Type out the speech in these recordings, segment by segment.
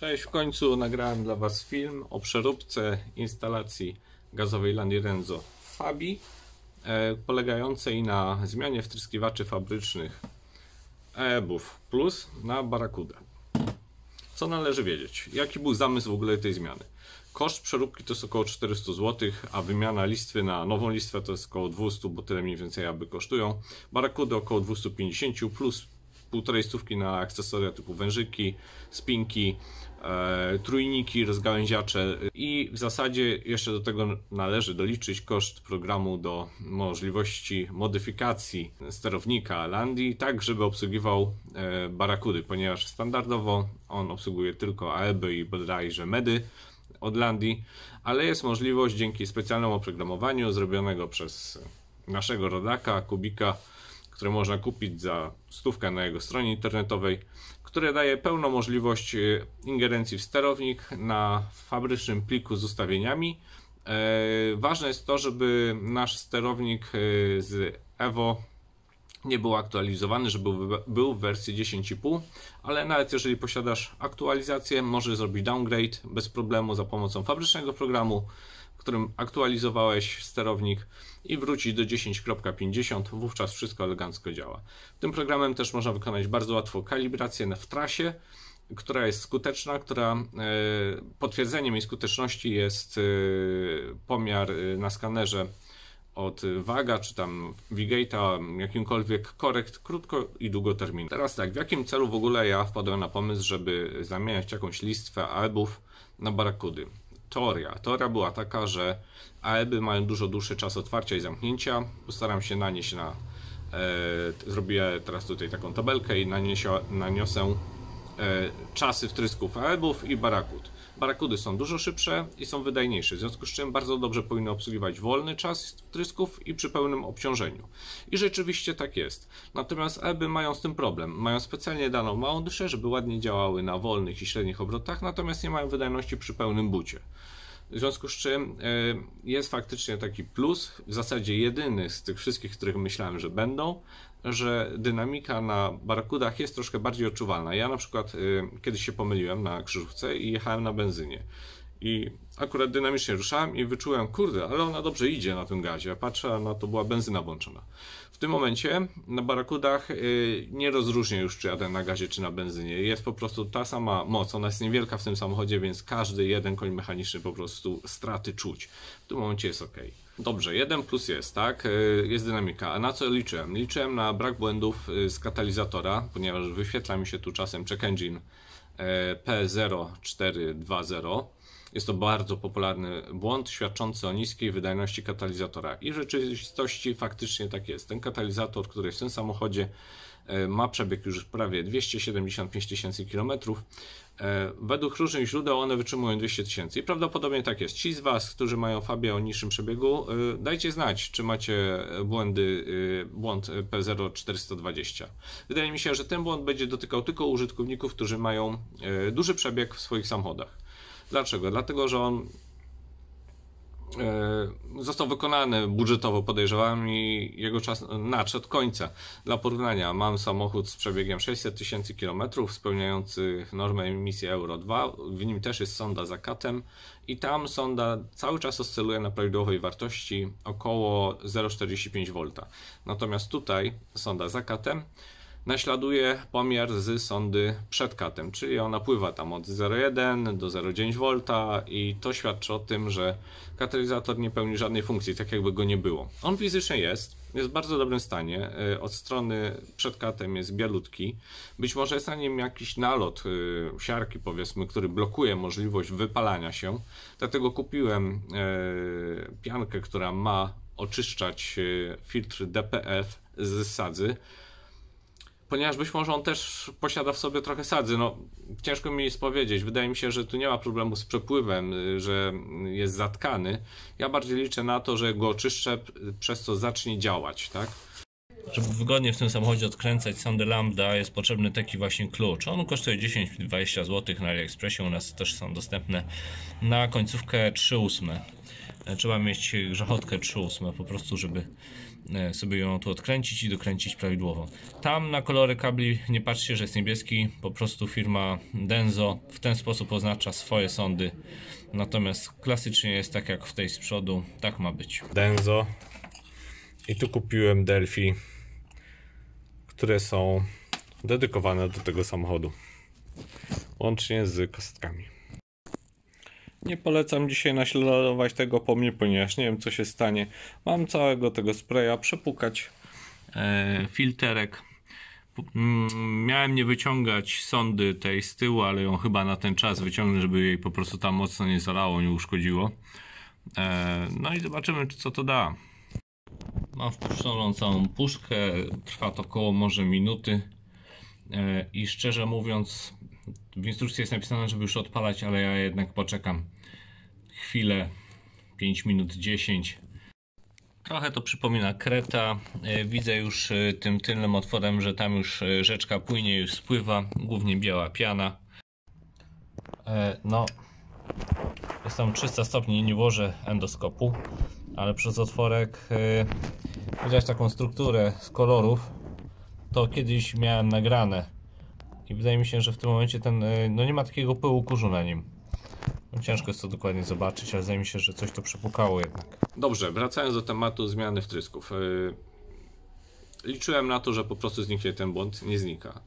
Cześć, w końcu nagrałem dla Was film o przeróbce instalacji gazowej Landi Renzo w Fabii, polegającej na zmianie wtryskiwaczy fabrycznych EBUF Plus na Barracudę. Co należy wiedzieć? Jaki był zamysł w ogóle tej zmiany? Koszt przeróbki to jest około 400 zł, a wymiana listwy na nową listwę to jest około 200, bo tyle mniej więcej aby kosztują. Barracudy około 250 plus 1,5 stówki na akcesoria typu wężyki, spinki, trójniki, rozgałęziacze i w zasadzie jeszcze do tego należy doliczyć koszt programu do możliwości modyfikacji sterownika Landi, tak żeby obsługiwał Barracudy, ponieważ standardowo on obsługuje tylko AEB i bodajże MEDy od Landi, ale jest możliwość dzięki specjalnemu oprogramowaniu zrobionego przez naszego rodaka, Kubika, które można kupić za 100 na jego stronie internetowej, które daje pełną możliwość ingerencji w sterownik na fabrycznym pliku z ustawieniami. Ważne jest to, żeby nasz sterownik z Evo nie był aktualizowany, żeby był w wersji 10,5, ale nawet jeżeli posiadasz aktualizację, możesz zrobić downgrade bez problemu za pomocą fabrycznego programu, w którym aktualizowałeś sterownik i wrócić do 10.50, wówczas wszystko elegancko działa. Tym programem też można wykonać bardzo łatwo kalibrację w trasie, która jest skuteczna, potwierdzeniem jej skuteczności jest pomiar na skanerze od Waga, czy tam Vigate'a, jakimkolwiek korekt krótko i długoterminowo. Teraz tak, w jakim celu w ogóle ja wpadłem na pomysł, żeby zamieniać jakąś listwę AEB-ów na Barracudy? Teoria była taka, że AEB-y mają dużo dłuższy czas otwarcia i zamknięcia. Postaram się nanieść na... zrobię teraz tutaj taką tabelkę i naniosę czasy wtrysków AEB-ów i Barracud. Barracudy są dużo szybsze i są wydajniejsze, w związku z czym bardzo dobrze powinny obsługiwać wolny czas wtrysków i przy pełnym obciążeniu. I rzeczywiście tak jest. Natomiast AEB-y mają z tym problem. Mają specjalnie daną małą dyszę, żeby ładnie działały na wolnych i średnich obrotach, natomiast nie mają wydajności przy pełnym bucie. W związku z czym jest faktycznie taki plus, w zasadzie jedyny z tych wszystkich, których myślałem, że będą, że dynamika na Barracudach jest troszkę bardziej odczuwalna. Ja na przykład kiedyś się pomyliłem na krzyżówce i jechałem na benzynie. I akurat dynamicznie ruszałem i wyczułem, kurde, ale ona dobrze idzie na tym gazie. Patrzę, no to była benzyna włączona. W tym momencie na Barracudach nie rozróżnię już, czy jadę na gazie, czy na benzynie. Jest po prostu ta sama moc, ona jest niewielka w tym samochodzie, więc każdy jeden koń mechaniczny po prostu straty czuć. W tym momencie jest ok. Dobrze, jeden plus jest, tak? Jest dynamika. A na co liczyłem? Liczyłem na brak błędów z katalizatora, ponieważ wyświetla mi się tu czasem check engine P0420. Jest to bardzo popularny błąd świadczący o niskiej wydajności katalizatora i w rzeczywistości faktycznie tak jest. Ten katalizator, który jest w tym samochodzie, ma przebieg już prawie 275 tysięcy kilometrów. Według różnych źródeł one wytrzymują 200 tysięcy i prawdopodobnie tak jest. Ci z Was, którzy mają Fabię o niższym przebiegu, dajcie znać, czy macie błąd P0420. Wydaje mi się, że ten błąd będzie dotykał tylko użytkowników, którzy mają duży przebieg w swoich samochodach. Dlaczego? Dlatego, że on został wykonany budżetowo, podejrzewam, i jego czas nadszedł końca. Dla porównania, mam samochód z przebiegiem 600 tysięcy kilometrów, spełniający normę emisji Euro 2, w nim też jest sonda za katem i tam sonda cały czas oscyluje na prawidłowej wartości około 0,45 V. Natomiast tutaj sonda za katem naśladuje pomiar z sondy przed katem, czyli ona pływa tam od 0,1 do 0,9 V i to świadczy o tym, że katalizator nie pełni żadnej funkcji, tak jakby go nie było. On fizycznie jest w bardzo dobrym stanie, od strony przed katem jest bialutki, być może jest na nim jakiś nalot siarki, powiedzmy, który blokuje możliwość wypalania się, dlatego kupiłem piankę, która ma oczyszczać filtr DPF z sadzy, ponieważ być może on też posiada w sobie trochę sadzy. No, ciężko mi jest powiedzieć. Wydaje mi się, że tu nie ma problemu z przepływem, że jest zatkany. Ja bardziej liczę na to, że go oczyszczę, przez co zacznie działać, tak? Żeby wygodnie w tym samochodzie odkręcać sondę lambda, jest potrzebny taki właśnie klucz. On kosztuje 10-20 zł na AliExpressie, u nas też są dostępne na końcówkę 3/8. Trzeba mieć grzechotkę 3/8 po prostu, żeby sobie ją tu odkręcić i dokręcić prawidłowo. Tam na kolory kabli nie patrzcie, że jest niebieski, po prostu firma Denso w ten sposób oznacza swoje sondy, natomiast klasycznie jest tak jak w tej z przodu, tak ma być. Denso i tu kupiłem Delphi, które są dedykowane do tego samochodu, łącznie z kostkami. Nie polecam dzisiaj naśladować tego po mnie, ponieważ nie wiem co się stanie. Mam całego tego spraya przepukać filterek. Miałem nie wyciągać sondy tej z tyłu, ale ją chyba na ten czas wyciągnę, żeby jej po prostu tam mocno nie zalało, nie uszkodziło. No i zobaczymy co to da. Mam wpuszczoną całą puszkę, trwa to około może minuty i szczerze mówiąc w instrukcji jest napisane, żeby już odpalać, ale ja jednak poczekam chwilę, 5 minut, 10. Trochę to przypomina Kreta. Widzę już tym tylnym otworem, że tam już rzeczka płynie, już spływa, głównie biała piana. No, jest tam 300 stopni, nie włożę endoskopu, ale przez otworek widać taką strukturę z kolorów. To kiedyś miałem nagrane i wydaje mi się, że w tym momencie ten, no nie ma takiego pyłu kurzu na nim. No ciężko jest to dokładnie zobaczyć, ale wydaje mi się, że coś to przepukało jednak. Dobrze, wracając do tematu zmiany wtrysków. Liczyłem na to, że po prostu zniknie ten błąd, nie znika.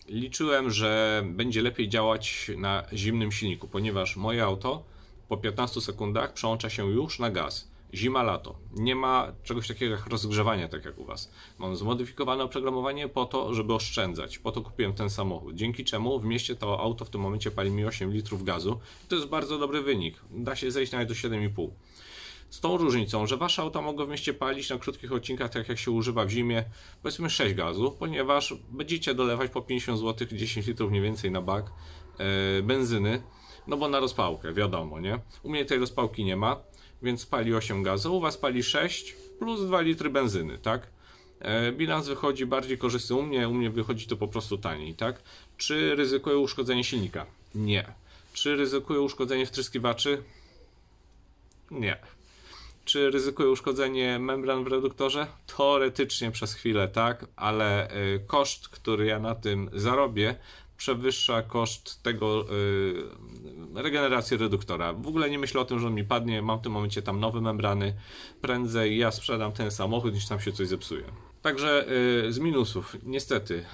Liczyłem, że będzie lepiej działać na zimnym silniku, ponieważ moje auto po 15 sekundach przełącza się już na gaz. Zima, lato. Nie ma czegoś takiego jak rozgrzewanie, tak jak u Was. Mam zmodyfikowane oprogramowanie po to, żeby oszczędzać. Po to kupiłem ten samochód. Dzięki czemu w mieście to auto w tym momencie pali mi 8 litrów gazu. To jest bardzo dobry wynik. Da się zejść nawet do 7,5. Z tą różnicą, że Wasze auta mogą w mieście palić na krótkich odcinkach, tak jak się używa w zimie, powiedzmy 6 gazu, ponieważ będziecie dolewać po 50 zł, 10 litrów mniej więcej na bak benzyny, no bo na rozpałkę, wiadomo, nie? U mnie tej rozpałki nie ma, więc pali 8 gazu, u Was pali 6 plus 2 litry benzyny, tak? Bilans wychodzi bardziej korzystny u mnie wychodzi to po prostu taniej, tak? Czy ryzykuję uszkodzenie silnika? Nie. Czy ryzykuję uszkodzenie wtryskiwaczy? Nie. Czy ryzykuję uszkodzenie membran w reduktorze? Teoretycznie przez chwilę tak, ale koszt, który ja na tym zarobię, przewyższa koszt tego regeneracji reduktora. W ogóle nie myślę o tym, że on mi padnie, mam w tym momencie tam nowe membrany. Prędzej ja sprzedam ten samochód, niż tam się coś zepsuje. Także z minusów, niestety,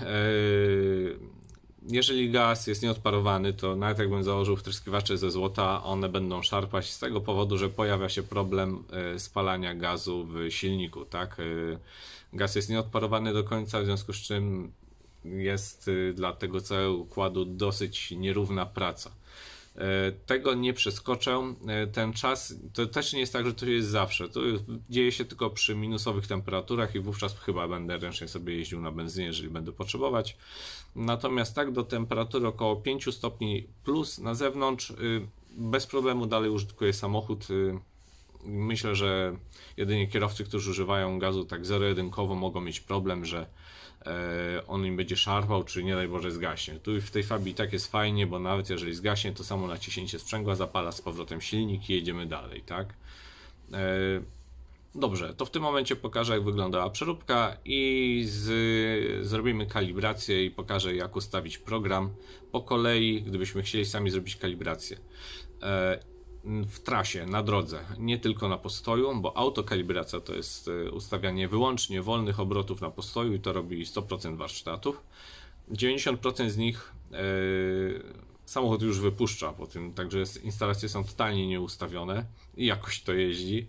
jeżeli gaz jest nieodparowany, to nawet jakbym założył wtryskiwacze ze złota, one będą szarpać z tego powodu, że pojawia się problem spalania gazu w silniku, tak? Gaz jest nieodparowany do końca, w związku z czym jest dla tego całego układu dosyć nierówna praca. Tego nie przeskoczę. Ten czas, to też nie jest tak, że to jest zawsze. To dzieje się tylko przy minusowych temperaturach i wówczas chyba będę ręcznie sobie jeździł na benzynie, jeżeli będę potrzebować. Natomiast tak do temperatury około 5 stopni plus na zewnątrz bez problemu dalej użytkuję samochód. Myślę, że jedynie kierowcy, którzy używają gazu tak zero-jedynkowo, mogą mieć problem, że on im będzie szarpał, czy nie daj Boże zgaśnie. Tu w tej Fabii tak jest fajnie, bo nawet jeżeli zgaśnie, to samo naciśnięcie sprzęgła zapala z powrotem silnik i jedziemy dalej, tak? Dobrze, to w tym momencie pokażę, jak wyglądała przeróbka i zrobimy kalibrację i pokażę, jak ustawić program po kolei, gdybyśmy chcieli sami zrobić kalibrację. W trasie, na drodze, nie tylko na postoju, bo autokalibracja to jest ustawianie wyłącznie wolnych obrotów na postoju i to robi 100% warsztatów. 90% z nich samochód już wypuszcza po tym, także instalacje są totalnie nieustawione i jakoś to jeździ.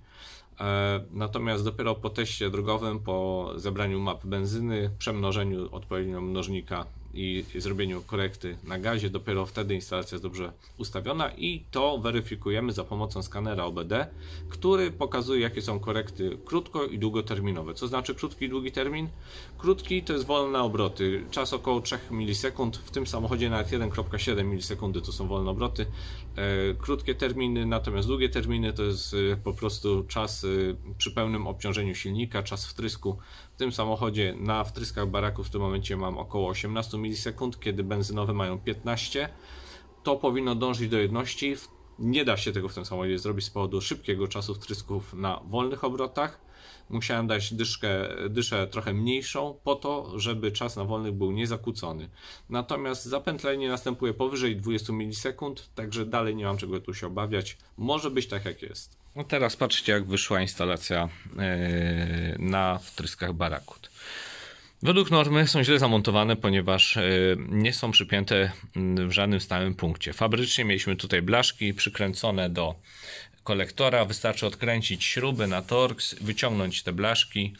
Natomiast dopiero po teście drogowym, po zebraniu map benzyny, przemnożeniu odpowiednio mnożnika i zrobieniu korekty na gazie, dopiero wtedy instalacja jest dobrze ustawiona i to weryfikujemy za pomocą skanera OBD, który pokazuje, jakie są korekty krótko i długoterminowe. Co znaczy krótki i długi termin? Krótki to jest wolne obroty, czas około 3 milisekund, w tym samochodzie nawet 1,7 milisekundy to są wolne obroty. Krótkie terminy, natomiast długie terminy to jest po prostu czas przy pełnym obciążeniu silnika, czas wtrysku. W tym samochodzie na wtryskach baraków w tym momencie mam około 18 milisekund, kiedy benzynowe mają 15. To powinno dążyć do jedności. Nie da się tego w tym samochodzie zrobić z powodu szybkiego czasu wtrysków na wolnych obrotach. Musiałem dać dyszę trochę mniejszą po to, żeby czas na wolnych był niezakłócony. Natomiast zapętlenie następuje powyżej 20 milisekund, także dalej nie mam czego tu się obawiać. Może być tak jak jest. No teraz patrzcie, jak wyszła instalacja na wtryskach Barakud. Według normy są źle zamontowane, ponieważ nie są przypięte w żadnym stałym punkcie. Fabrycznie mieliśmy tutaj blaszki przykręcone do kolektora. Wystarczy odkręcić śruby na Torx, wyciągnąć te blaszki,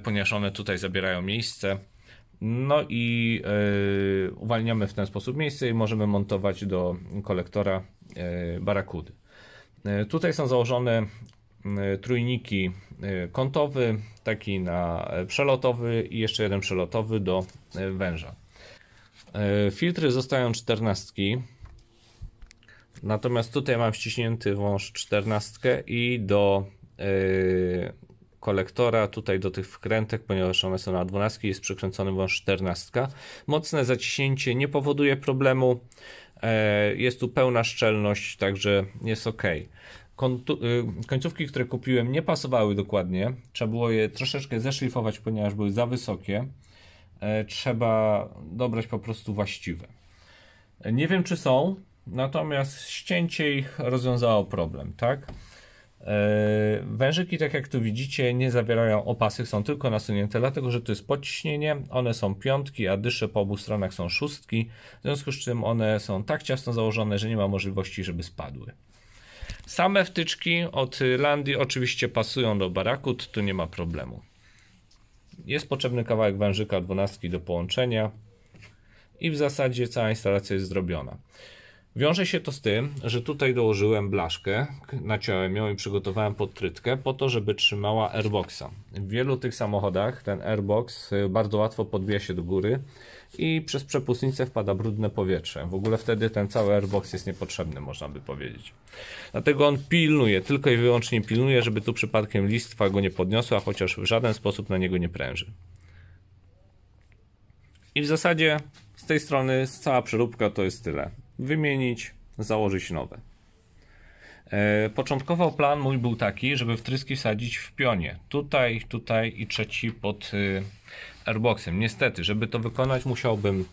ponieważ one tutaj zabierają miejsce. No i uwalniamy w ten sposób miejsce i możemy montować do kolektora Barakudy. Tutaj są założone trójniki, kątowy, taki na przelotowy i jeszcze jeden przelotowy do węża. Filtry zostają 14, natomiast tutaj mam ściśnięty wąż 14 i do kolektora, tutaj do tych wkrętek, ponieważ one są na 12, jest przykręcony wąż 14. Mocne zaciśnięcie nie powoduje problemu, jest tu pełna szczelność, także jest ok. Końcówki, które kupiłem, nie pasowały dokładnie. Trzeba było je troszeczkę zeszlifować, ponieważ były za wysokie. Trzeba dobrać po prostu właściwe. Nie wiem, czy są, natomiast ścięcie ich rozwiązało problem, tak? Wężyki, tak jak tu widzicie, nie zawierają opasek, są tylko nasunięte, dlatego że to jest podciśnienie. One są piątki, a dysze po obu stronach są szóstki. W związku z czym one są tak ciasno założone, że nie ma możliwości, żeby spadły. Same wtyczki od Landii oczywiście pasują do Barakud, tu nie ma problemu. Jest potrzebny kawałek wężyka 12 do połączenia i w zasadzie cała instalacja jest zrobiona. Wiąże się to z tym, że tutaj dołożyłem blaszkę, naciąłem ją i przygotowałem podtrytkę po to, żeby trzymała airboxa. W wielu tych samochodach ten airbox bardzo łatwo podbija się do góry i przez przepustnicę wpada brudne powietrze. W ogóle wtedy ten cały airbox jest niepotrzebny, można by powiedzieć. Dlatego on pilnuje, tylko i wyłącznie pilnuje, żeby tu przypadkiem listwa go nie podniosła, chociaż w żaden sposób na niego nie pręży. I w zasadzie z tej strony cała przeróbka to jest tyle. Wymienić, założyć nowe. Początkowo plan mój był taki, żeby wtryski wsadzić w pionie. Tutaj, tutaj i trzeci pod airboxem. Niestety, żeby to wykonać, musiałbym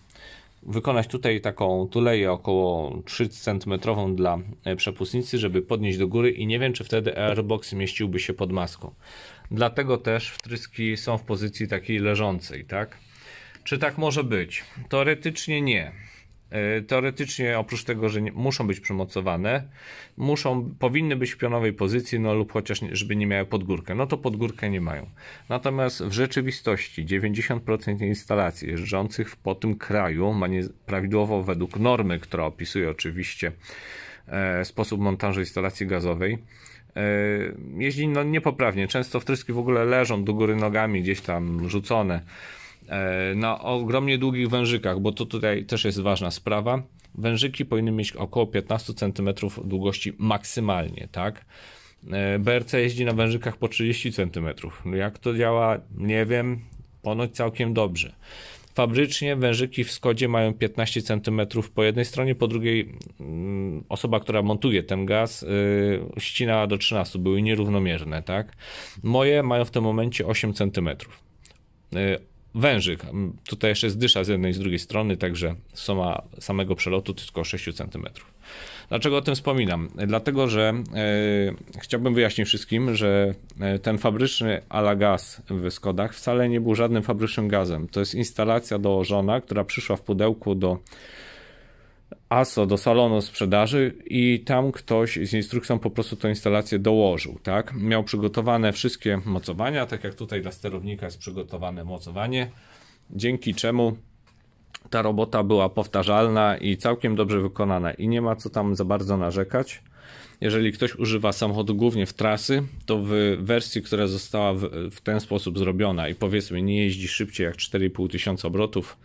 wykonać tutaj taką tuleję około 3 cm dla przepustnicy, żeby podnieść do góry i nie wiem, czy wtedy airbox mieściłby się pod maską. Dlatego też wtryski są w pozycji takiej leżącej, tak? Czy tak może być? Teoretycznie nie. Teoretycznie oprócz tego, że muszą być przymocowane, powinny być w pionowej pozycji, no lub chociaż żeby nie miały podgórkę, no to podgórkę nie mają. Natomiast w rzeczywistości 90% instalacji jeżdżących po tym kraju ma prawidłowo według normy, która opisuje oczywiście sposób montażu instalacji gazowej, jeździ no niepoprawnie. Często wtryski w ogóle leżą do góry nogami, gdzieś tam rzucone na ogromnie długich wężykach, bo to tutaj też jest ważna sprawa. Wężyki powinny mieć około 15 cm długości maksymalnie, tak? BRC jeździ na wężykach po 30 cm. No jak to działa? Nie wiem. Ponoć całkiem dobrze. Fabrycznie wężyki w Skodzie mają 15 cm po jednej stronie, po drugiej osoba, która montuje ten gaz, ścinała do 13, były nierównomierne, tak? Moje mają w tym momencie 8 cm. Wężyk, tutaj jeszcze jest dysza z jednej i z drugiej strony, także suma samego przelotu to tylko 6 cm. Dlaczego o tym wspominam? Dlatego, że chciałbym wyjaśnić wszystkim, że ten fabryczny ala gaz w Skodach wcale nie był żadnym fabrycznym gazem. To jest instalacja dołożona, która przyszła w pudełku do ASO, do salonu sprzedaży i tam ktoś z instrukcją po prostu tę instalację dołożył, tak? Miał przygotowane wszystkie mocowania, tak jak tutaj dla sterownika jest przygotowane mocowanie, dzięki czemu ta robota była powtarzalna i całkiem dobrze wykonana i nie ma co tam za bardzo narzekać. Jeżeli ktoś używa samochodu głównie w trasy, to w wersji, która została w ten sposób zrobiona i powiedzmy nie jeździ szybciej jak 4,5 tysiąca obrotów,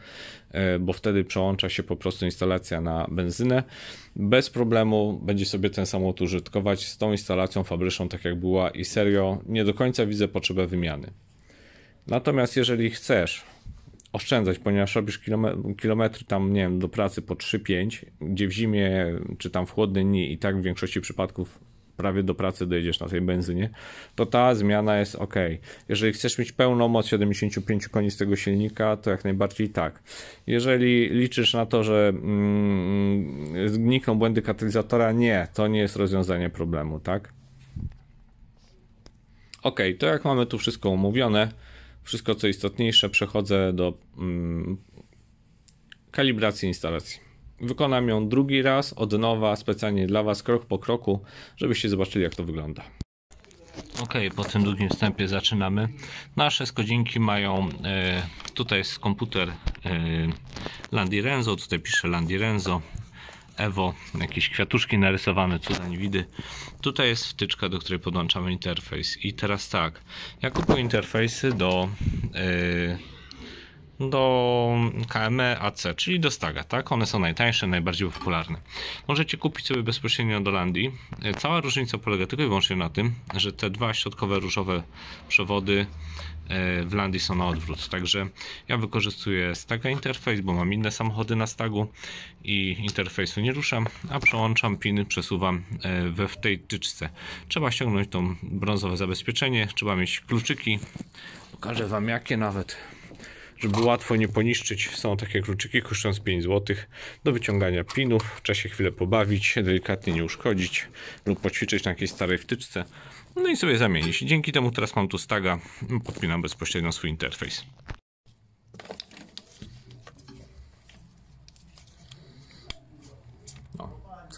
bo wtedy przełącza się po prostu instalacja na benzynę, bez problemu będzie sobie ten samochód użytkować z tą instalacją fabryczną tak jak była i serio nie do końca widzę potrzebę wymiany. Natomiast jeżeli chcesz oszczędzać, ponieważ robisz kilometry tam, nie wiem, do pracy po 3-5, gdzie w zimie czy tam w chłodne dni i tak w większości przypadków prawie do pracy dojedziesz na tej benzynie, to ta zmiana jest ok. Jeżeli chcesz mieć pełną moc 75 koni z tego silnika, to jak najbardziej tak. Jeżeli liczysz na to, że znikną błędy katalizatora, nie, to nie jest rozwiązanie problemu, tak? Ok, to jak mamy tu wszystko omówione, wszystko co istotniejsze, przechodzę do kalibracji instalacji. Wykonam ją drugi raz od nowa, specjalnie dla Was, krok po kroku, żebyście zobaczyli, jak to wygląda. Ok, po tym długim wstępie zaczynamy. Nasze godzinki mają, tutaj jest komputer Landi Renzo, tutaj pisze Landi Renzo, Evo, jakieś kwiatuszki narysowane, cuda nie widy. Tutaj jest wtyczka, do której podłączamy interfejs. I teraz tak, ja kupuję interfejsy do KME AC, czyli do Staga, tak? One są najtańsze, najbardziej popularne. Możecie kupić sobie bezpośrednio do Landi. Cała różnica polega tylko i wyłącznie na tym, że te dwa środkowe różowe przewody w Landi są na odwrót. Także ja wykorzystuję Staga interfejs, bo mam inne samochody na Stagu i interfejsu nie ruszam, a przełączam piny, przesuwam w tej tyczce. Trzeba ściągnąć to brązowe zabezpieczenie, trzeba mieć kluczyki. Pokażę Wam jakie nawet. Żeby łatwo nie poniszczyć, są takie kluczyki, kosztują 5 zł do wyciągania pinów, w czasie chwilę pobawić, delikatnie nie uszkodzić lub poćwiczyć na jakiejś starej wtyczce, no i sobie zamienić. Dzięki temu teraz mam tu Staga, podpinam bezpośrednio swój interfejs.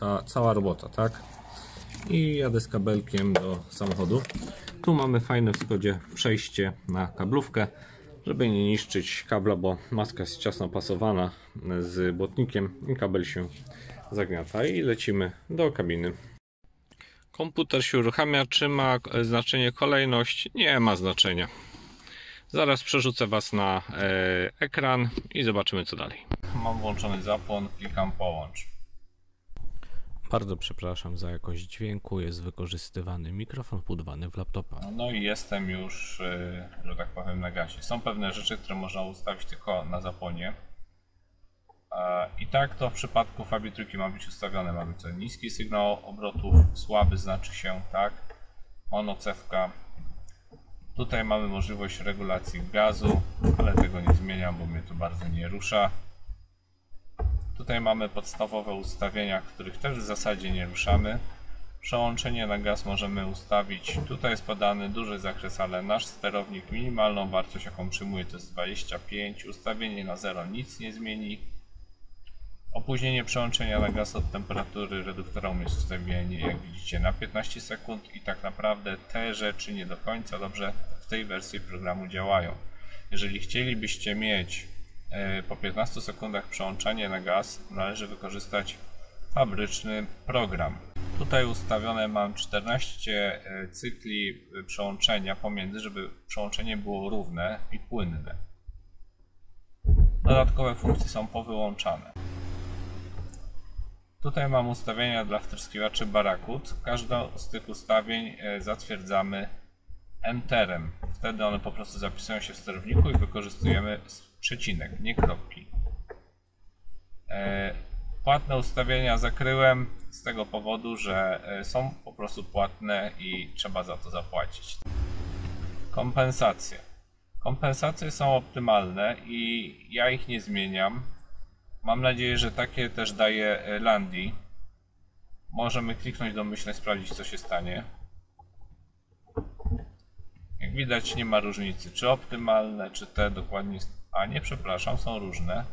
No, cała robota, tak? I jadę z kabelkiem do samochodu. Tu mamy fajne w Skodzie przejście na kablówkę, żeby nie niszczyć kabla, bo maska jest ciasno pasowana z błotnikiem i kabel się zagniata. I lecimy do kabiny. Komputer się uruchamia. Czy ma znaczenie kolejność? Nie ma znaczenia. Zaraz przerzucę Was na ekran i zobaczymy co dalej. Mam włączony zapłon, klikam połącz. Bardzo przepraszam za jakość dźwięku, jest wykorzystywany mikrofon wbudowany w laptopa. No i jestem już, że tak powiem, na gasie. Są pewne rzeczy, które można ustawić tylko na zapłonie. I tak to w przypadku Fabii trójki ma być ustawione. Ma być niski sygnał obrotów, słaby znaczy się tak, monocewka. Tutaj mamy możliwość regulacji gazu, ale tego nie zmieniam, bo mnie to bardzo nie rusza. Tutaj mamy podstawowe ustawienia, których też w zasadzie nie ruszamy. Przełączenie na gaz możemy ustawić. Tutaj jest podany duży zakres, ale nasz sterownik minimalną wartość, jaką przyjmuje, to jest 25. Ustawienie na 0 nic nie zmieni. Opóźnienie przełączenia na gaz od temperatury reduktora jest ustawienie, jak widzicie, na 15 sekund i tak naprawdę te rzeczy nie do końca dobrze w tej wersji programu działają. Jeżeli chcielibyście mieć po 15 sekundach przełączanie na gaz, należy wykorzystać fabryczny program. Tutaj ustawione mam 14 cykli przełączenia pomiędzy, żeby przełączenie było równe i płynne. Dodatkowe funkcje są powyłączane. Tutaj mam ustawienia dla wtryskiwaczy Barakud. Każdą z tych ustawień zatwierdzamy Enterem. Wtedy one po prostu zapisują się w sterowniku i wykorzystujemy przecinek, nie kropki. Płatne ustawienia zakryłem z tego powodu, że są po prostu płatne i trzeba za to zapłacić. Kompensacje. Kompensacje są optymalne i ja ich nie zmieniam. Mam nadzieję, że takie też daje Landi. Możemy kliknąć domyślnie, sprawdzić co się stanie. Jak widać nie ma różnicy, czy optymalne, czy te dokładnie, a nie, przepraszam, są różne.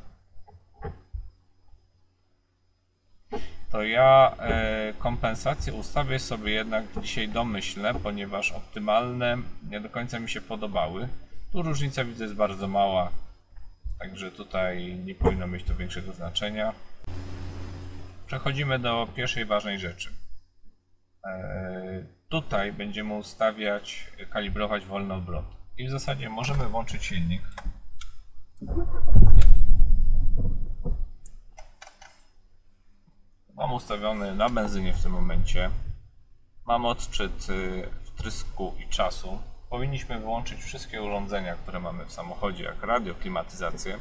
To ja kompensację ustawię sobie jednak dzisiaj domyślne, ponieważ optymalne nie do końca mi się podobały. Tu różnica widzę jest bardzo mała, także tutaj nie powinno mieć to większego znaczenia. Przechodzimy do pierwszej ważnej rzeczy. Tutaj będziemy ustawiać, kalibrować wolny obrot. I w zasadzie możemy włączyć silnik. Mam ustawiony na benzynie w tym momencie. Mam odczyt wtrysku i czasu. powinniśmy wyłączyć wszystkie urządzenia, które mamy w samochodzie, jak radio, klimatyzację.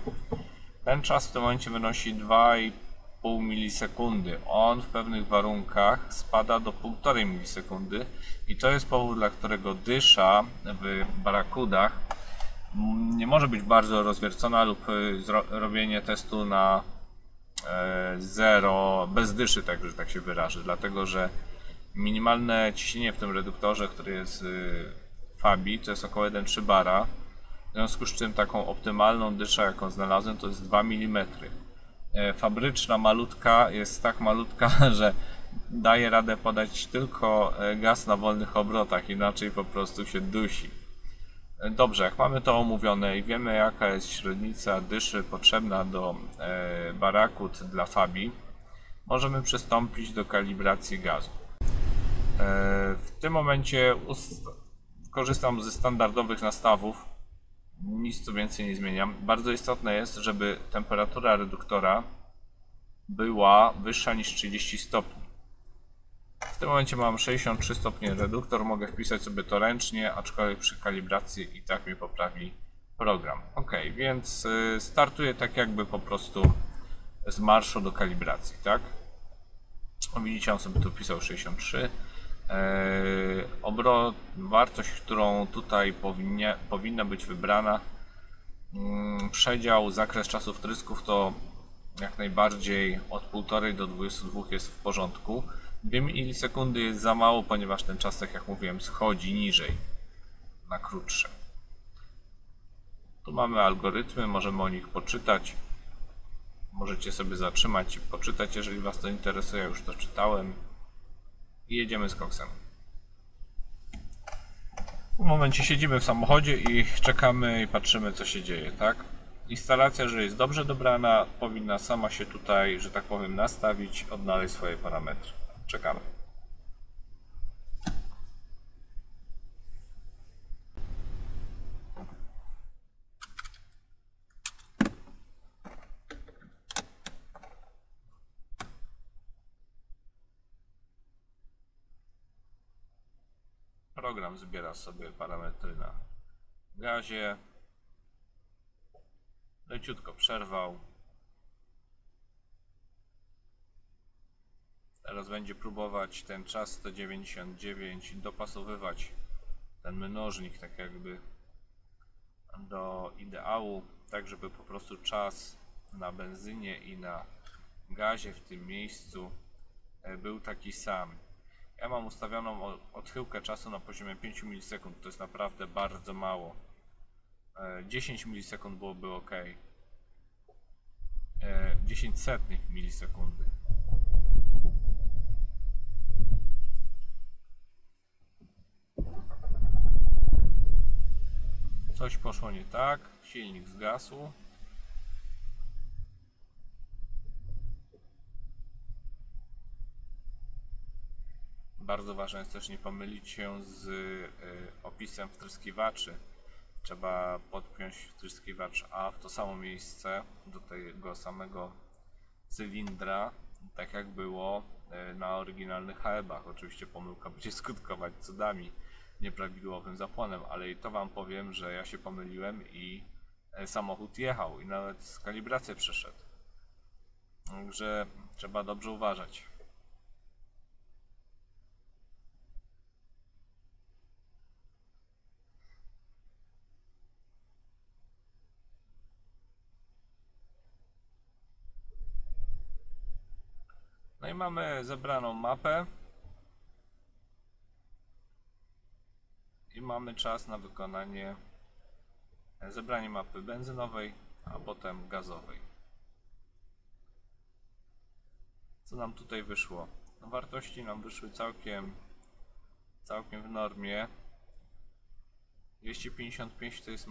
Ten czas w tym momencie wynosi 2,5 milisekundy. On w pewnych warunkach spada do 1,5 milisekundy i to jest powód, dla którego dysza w barakudach nie może być bardzo rozwiercona lub robienie testu na zero, bez dyszy, tak, że tak się wyrażę, dlatego że minimalne ciśnienie w tym reduktorze, który jest Fabii, to jest około 1,3 bara. W związku z czym taką optymalną dyszę, jaką znalazłem, to jest 2 mm. Fabryczna malutka jest tak malutka, że daje radę podać tylko gaz na wolnych obrotach, inaczej po prostu się dusi. Dobrze, jak mamy to omówione i wiemy, jaka jest średnica dyszy potrzebna do barakud dla Fabii, możemy przystąpić do kalibracji gazu. W tym momencie korzystam ze standardowych nastawów, nic tu więcej nie zmieniam. Bardzo istotne jest, żeby temperatura reduktora była wyższa niż 30 stopni. W tym momencie mam 63 stopnie reduktor, mogę wpisać sobie to ręcznie, aczkolwiek przy kalibracji i tak mnie poprawi program. Ok, więc startuję tak jakby po prostu z marszu do kalibracji, tak? Widzicie, on sobie tu wpisał 63. Wartość, którą tutaj powinna być wybrana, przedział, zakres czasu wtrysków to jak najbardziej od 1,5 do 22 jest w porządku. 2 milisekundy jest za mało, ponieważ ten czas, tak jak mówiłem, schodzi niżej na krótsze. Tu mamy algorytmy, możemy o nich poczytać. Możecie sobie zatrzymać i poczytać, jeżeli Was to interesuje, już to czytałem. I jedziemy z koksem. W momencie siedzimy w samochodzie i czekamy i patrzymy, co się dzieje, tak? Instalacja, jeżeli jest dobrze dobrana, powinna sama się tutaj, że tak powiem, nastawić, odnaleźć swoje parametry. Czekamy. Program zbiera sobie parametry na gazie. Leciutko przerwał. Teraz będzie próbować ten czas 199 dopasowywać ten mnożnik tak jakby do ideału, tak żeby po prostu czas na benzynie i na gazie w tym miejscu był taki sam. Ja mam ustawioną odchyłkę czasu na poziomie 5 milisekund, to jest naprawdę bardzo mało. 10 milisekund byłoby ok. 10 setnych milisekundy. Coś poszło nie tak, silnik zgasł. Bardzo ważne jest też nie pomylić się z opisem wtryskiwaczy. Trzeba podpiąć wtryskiwacz A w to samo miejsce do tego samego cylindra, tak jak było na oryginalnych HEB-ach. Oczywiście pomyłka będzie skutkować cudami, nieprawidłowym zapłonem, ale i to Wam powiem, że ja się pomyliłem i samochód jechał i nawet kalibrację przeszedł. Także trzeba dobrze uważać. No i mamy zebraną mapę i mamy czas na wykonanie zebranie mapy benzynowej, a potem gazowej. Co nam tutaj wyszło? No, wartości nam wyszły całkiem w normie. 255 to jest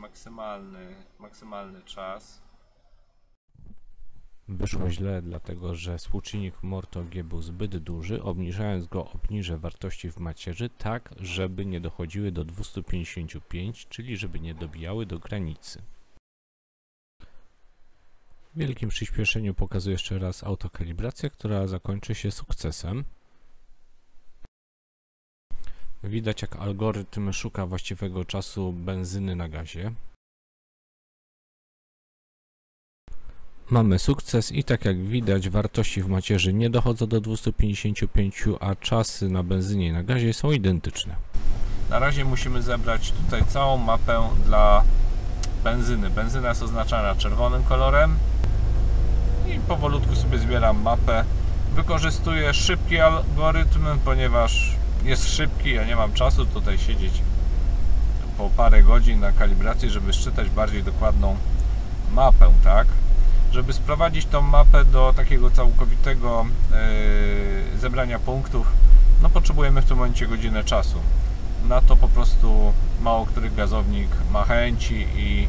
maksymalny czas. Wyszło źle, dlatego że współczynnik Morto-G był zbyt duży. Obniżając go, obniżę wartości w macierzy tak, żeby nie dochodziły do 255, czyli żeby nie dobijały do granicy. W wielkim przyspieszeniu pokazuję jeszcze raz autokalibrację, która zakończy się sukcesem. Widać, jak algorytm szuka właściwego czasu benzyny na gazie. Mamy sukces i tak jak widać, wartości w macierzy nie dochodzą do 255, a czasy na benzynie i na gazie są identyczne. Na razie musimy zebrać tutaj całą mapę dla benzyny. Benzyna jest oznaczana czerwonym kolorem i powolutku sobie zbieram mapę. Wykorzystuję szybki algorytm, ponieważ jest szybki, ja nie mam czasu tutaj siedzieć po parę godzin na kalibracji, żeby szczytać bardziej dokładną mapę, tak? Żeby sprowadzić tą mapę do takiego całkowitego zebrania punktów, no potrzebujemy w tym momencie godzinę czasu. Na to po prostu mało który gazownik ma chęci i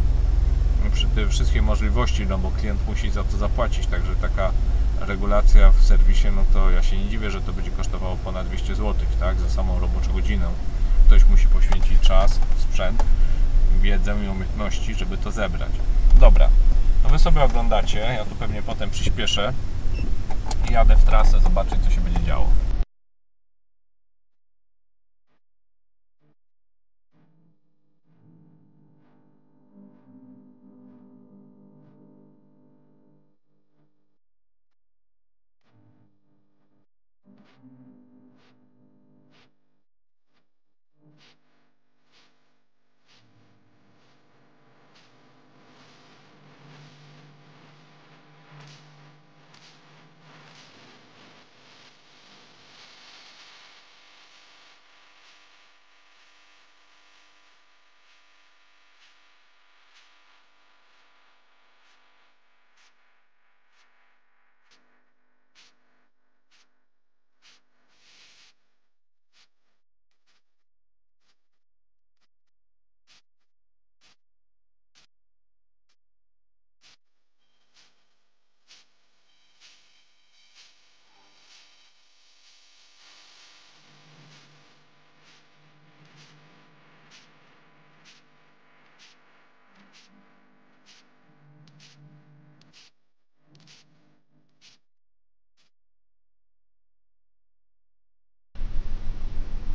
przy tych wszystkich możliwości, no bo klient musi za to zapłacić, także taka regulacja w serwisie, no to ja się nie dziwię, że to będzie kosztowało ponad 200 zł, tak, za samą roboczą godzinę. Ktoś musi poświęcić czas, sprzęt, wiedzę i umiejętności, żeby to zebrać. Dobra, to Wy sobie oglądacie, ja tu pewnie potem przyspieszę i jadę w trasę zobaczyć, co się będzie działo.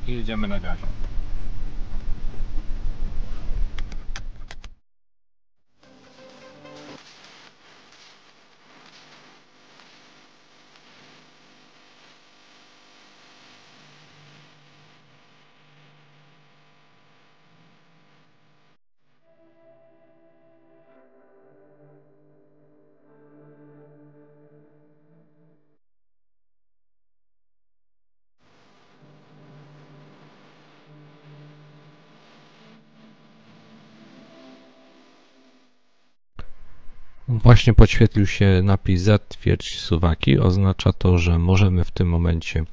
I jedziemy na gazie. Właśnie podświetlił się napis zatwierdź suwaki. Oznacza to, że możemy w tym momencie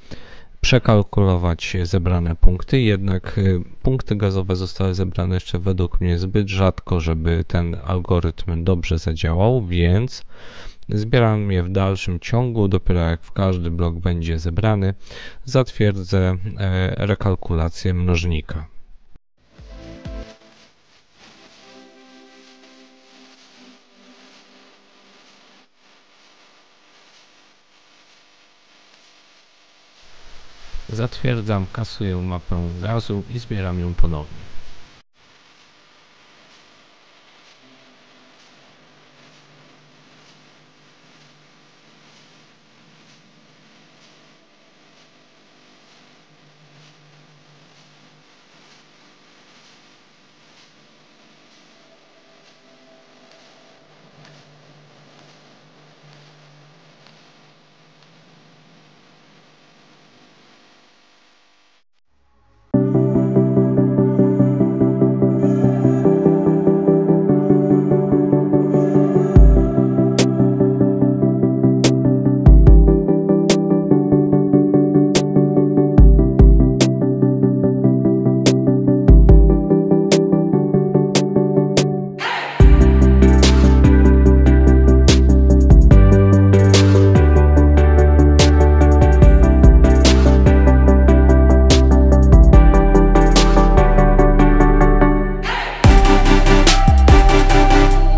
przekalkulować zebrane punkty, jednak punkty gazowe zostały zebrane jeszcze według mnie zbyt rzadko, żeby ten algorytm dobrze zadziałał, więc zbieram je w dalszym ciągu. Dopiero jak w każdy blok będzie zebrany, zatwierdzę rekalkulację mnożnika. Zatwierdzam, kasuję mapę gazu i zbieram ją ponownie.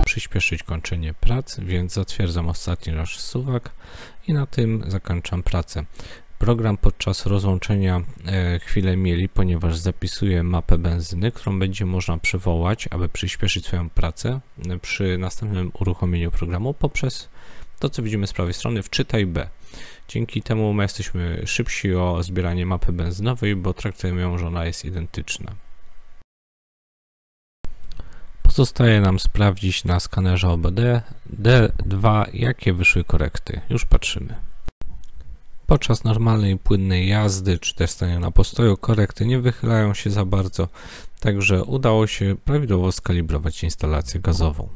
Przyspieszyć kończenie prac, więc zatwierdzam ostatni nasz suwak i na tym zakończam pracę. Program podczas rozłączenia chwilę mieli, ponieważ zapisuje mapę benzyny, którą będzie można przywołać, aby przyspieszyć swoją pracę przy następnym uruchomieniu programu poprzez to, co widzimy z prawej strony, wczytaj B. Dzięki temu my jesteśmy szybsi o zbieranie mapy benzynowej, bo traktujemy ją, że ona jest identyczna. Pozostaje nam sprawdzić na skanerze OBD D2, jakie wyszły korekty. Już patrzymy. Podczas normalnej, płynnej jazdy, czy też stania na postoju, korekty nie wychylają się za bardzo, także udało się prawidłowo skalibrować instalację gazową.